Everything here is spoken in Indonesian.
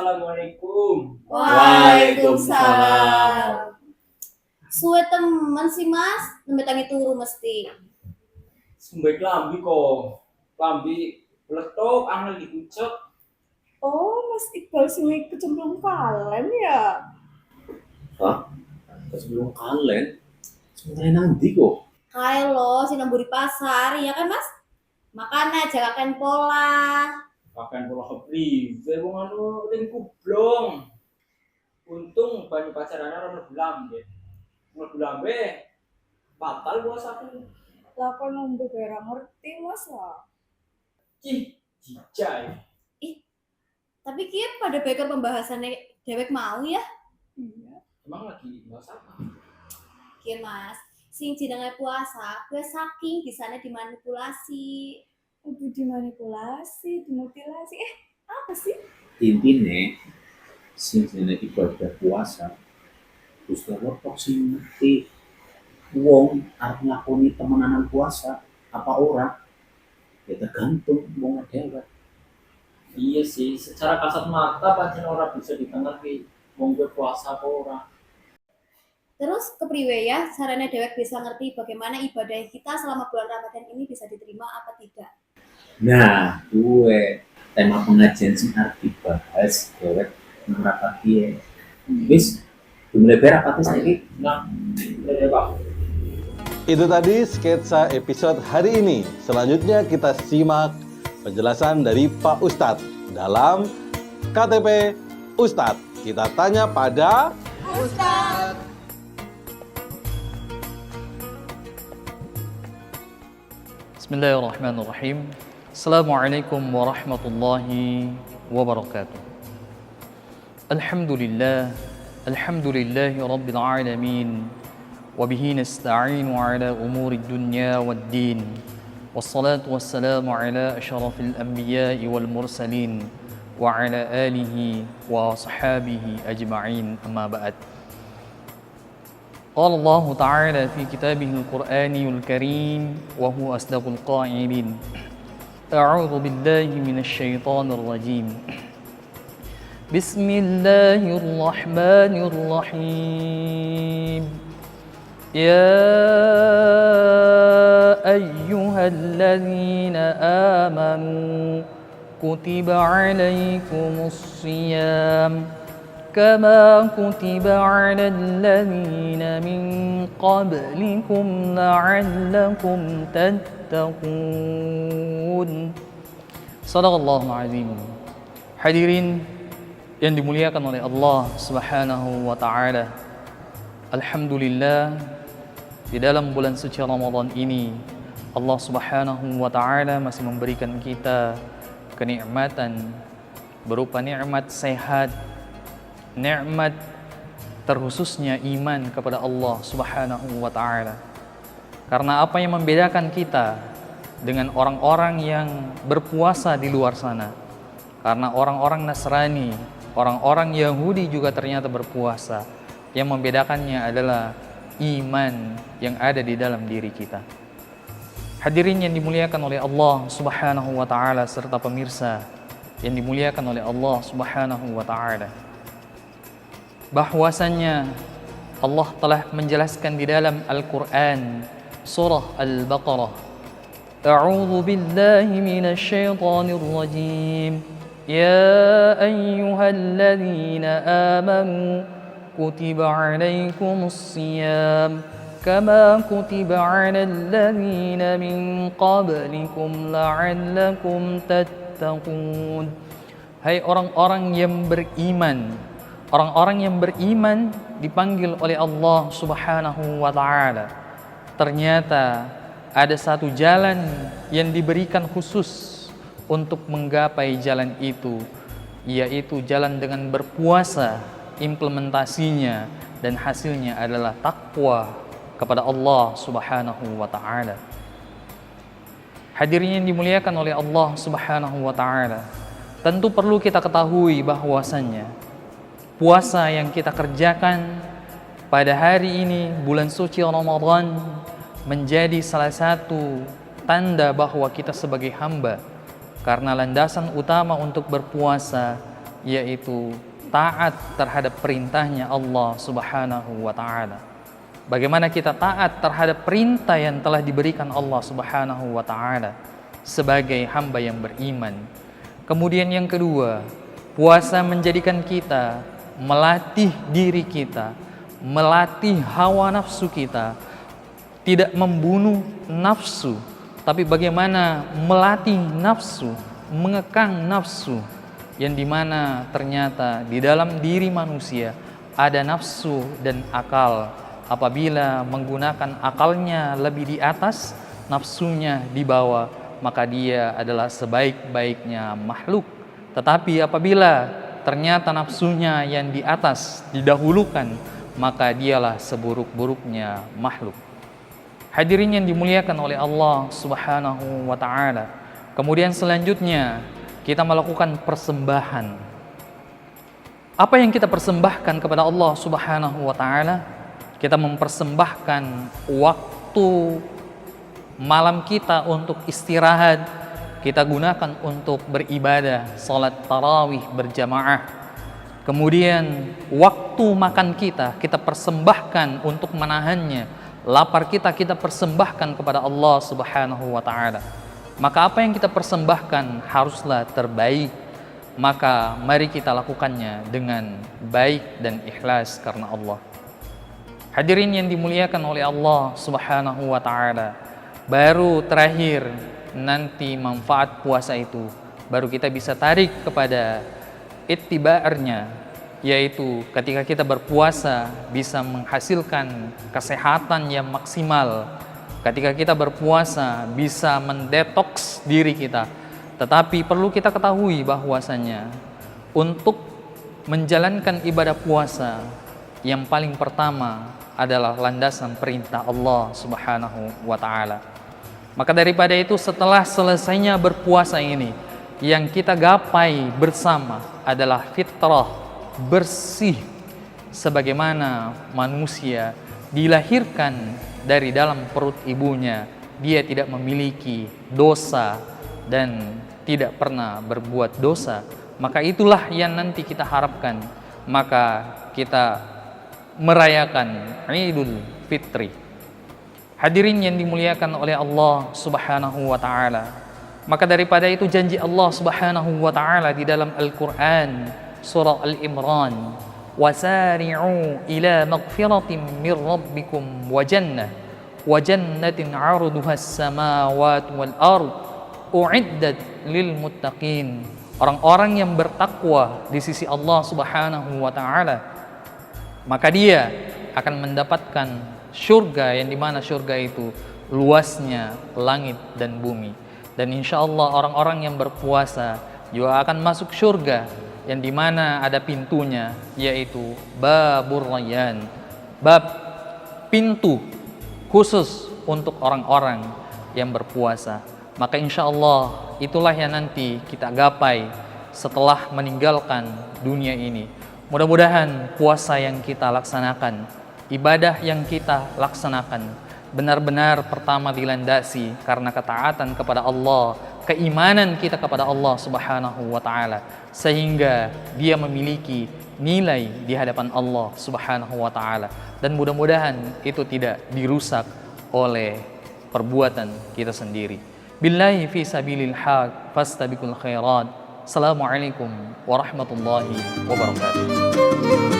Assalamualaikum. Waalaikumsalam. Suwe temen sih mas, nembetangi turu mesti. Sumber klambi kok. Klambi letok angel dikucek. Oh, Mas Iqbal sini kecemplung kalen ya? Hah? Sebelum kalian? Sebenarnya nanti kok. Kayak lo si namburi pasar, ya kan mas? Makanya jagakan pola. Pakai pola kepriwe wong anu ring kublong. Untung banyu pacarannya ora lambe. Mlebu lambe batal puasaku. Lakon nombe kira ngerti mas lah. Cih, jijai. Tapi kia pada beker pembahasannya dewek mau ya? Iya. Emang lagi bahas apa? Kia mas, sing jenenge puasa, gue saking di sana dimanipulasi. Udah dimanipulasi, dimutilasi. Apa sih? Intinya, sing jenenge ibadah puasa, terus letok sing ngerti wong arep nglakoni temenanan puasa apa ora? Ya tergantung wong dhewe. Iya sih, secara kasat mata pancen ora bisa ditengerti wong gue puasa apa ora. Terus kepriwe ya, caranya dewek bisa ngerti bagaimana ibadah kita selama bulan Ramadan ini bisa diterima apa tidak? Nah, gue tema pengajian sing arep dibahas dewek neraka piye. Wis dimulai berapa saiki? Nah, Pak. Itu tadi sketsa episode hari ini. Selanjutnya kita simak penjelasan dari Pak Ustadz dalam KTP Ustadz. Kita tanya pada Ustaz. Bismillahirrahmanirrahim. Assalamualaikum warahmatullahi wabarakatuh. Alhamdulillah rabbil alamin. Wabihi nasta'inu ala umuri dunya wad-din. Wassalatu wassalamu ala asyrafil anbiya'i wal mursalin wa ala alihi wa ashabihi ajma'in, amma ba'd. قال الله تعالى في كتابه القرآني الكريم وهو أصدق القائلين أعوذ بالله من الشيطان الرجيم بسم الله الرحمن الرحيم يا أيها الذين آمنوا كتب عليكم الصيام كما كتب على الذين من قبلكم لعلكم تتقون. Sadaqallahul azim. Hadirin yang dimuliakan oleh Allah Subhanahu wa taala. Alhamdulillah, di dalam bulan suci Ramadan ini Allah Subhanahu wa taala masih memberikan kita kenikmatan berupa nikmat sehat, nikmat terkhususnya iman kepada Allah Subhanahu wa taala. Karena apa yang membedakan kita dengan orang-orang yang berpuasa di luar sana? Karena orang-orang Nasrani, orang-orang Yahudi juga ternyata berpuasa. Yang membedakannya adalah iman yang ada di dalam diri kita. Hadirin yang dimuliakan oleh Allah Subhanahu wa taala serta pemirsa yang dimuliakan oleh Allah Subhanahu wa taala. Bahwasannya Allah telah menjelaskan di dalam Al-Quran surah Al-Baqarah. A'udzu billahi minasy syaithanir rajim. Ya ayyuhalladzina amanu kutiba 'alaikumus shiyam kama kutiba 'alal ladzina min qablikum la'allakum tattaqun. Hai orang-orang yang beriman, orang-orang yang beriman dipanggil oleh Allah Subhanahu wa taala. Ternyata ada satu jalan yang diberikan khusus untuk menggapai jalan itu, yaitu jalan dengan berpuasa. Implementasinya dan hasilnya adalah takwa kepada Allah Subhanahu wa taala. Hadirin yang dimuliakan oleh Allah Subhanahu wa taala, tentu perlu kita ketahui bahwasannya puasa yang kita kerjakan pada hari ini, bulan suci Ramadan, menjadi salah satu tanda bahwa kita sebagai hamba. Karena landasan utama untuk berpuasa yaitu taat terhadap perintahnya Allah Subhanahu wa Ta'ala. Bagaimana kita taat terhadap perintah yang telah diberikan Allah Subhanahu wa Ta'ala sebagai hamba yang beriman. Kemudian yang kedua, puasa menjadikan kita melatih diri kita, melatih hawa nafsu kita, tidak membunuh nafsu, tapi bagaimana melatih nafsu, mengekang nafsu, yang dimana ternyata di dalam diri manusia ada nafsu dan akal. Apabila menggunakan akalnya lebih di atas, nafsunya di bawah, maka dia adalah sebaik-baiknya makhluk. Tetapi apabila ternyata nafsunya yang di atas didahulukan, maka dialah seburuk-buruknya makhluk. Hadirin yang dimuliakan oleh Allah Subhanahu wa Ta'ala. Kemudian selanjutnya kita melakukan persembahan. Apa yang kita persembahkan kepada Allah Subhanahu wa Ta'ala? Kita mempersembahkan waktu malam kita untuk istirahat, kita gunakan untuk beribadah, salat tarawih berjamaah. Kemudian waktu makan kita persembahkan untuk menahannya. Lapar kita persembahkan kepada Allah Subhanahu wa Ta'ala. Maka apa yang kita persembahkan haruslah terbaik. Maka mari kita lakukannya dengan baik dan ikhlas karena Allah. Hadirin yang dimuliakan oleh Allah Subhanahu wa Ta'ala. Baru terakhir nanti manfaat puasa itu baru kita bisa tarik kepada ittiba'arnya, yaitu ketika kita berpuasa bisa menghasilkan kesehatan yang maksimal. Ketika kita berpuasa bisa mendetoks diri kita. Tetapi perlu kita ketahui bahwasanya untuk menjalankan ibadah puasa yang paling pertama adalah landasan perintah Allah Subhanahu wa Ta'ala. Maka daripada itu setelah selesainya berpuasa ini, yang kita gapai bersama adalah fitrah, bersih, sebagaimana manusia dilahirkan dari dalam perut ibunya, dia tidak memiliki dosa dan tidak pernah berbuat dosa. Maka itulah yang nanti kita harapkan. Maka kita merayakan Idul Fitri. Hadirin yang dimuliakan oleh Allah Subhanahu wa Ta'ala. Maka daripada itu janji Allah Subhanahu wa Ta'ala di dalam Al-Quran surah Al-Imran, wasari'u ila maghfiratin min rabbikum wa jannatin 'arduha as-samawati wal ard u'iddat lil muttaqin. Orang-orang yang bertakwa di sisi Allah Subhanahu wa Ta'ala, maka dia akan mendapatkan surga, yang dimana surga itu luasnya langit dan bumi. Dan insya Allah orang-orang yang berpuasa juga akan masuk surga, yang dimana ada pintunya, yaitu babur rayyan, bab pintu khusus untuk orang-orang yang berpuasa. Maka insya Allah itulah yang nanti kita gapai setelah meninggalkan dunia ini. Mudah-mudahan puasa yang kita laksanakan, ibadah yang kita laksanakan, benar-benar pertama dilandasi karena ketaatan kepada Allah, keimanan kita kepada Allah Subhanahu wa Ta'ala, sehingga dia memiliki nilai di hadapan Allah Subhanahu wa Ta'ala. Dan mudah-mudahan itu tidak dirusak oleh perbuatan kita sendiri. Billahi fi sabilil haq fastabiqul khairat. Assalamualaikum warahmatullahi wabarakatuh.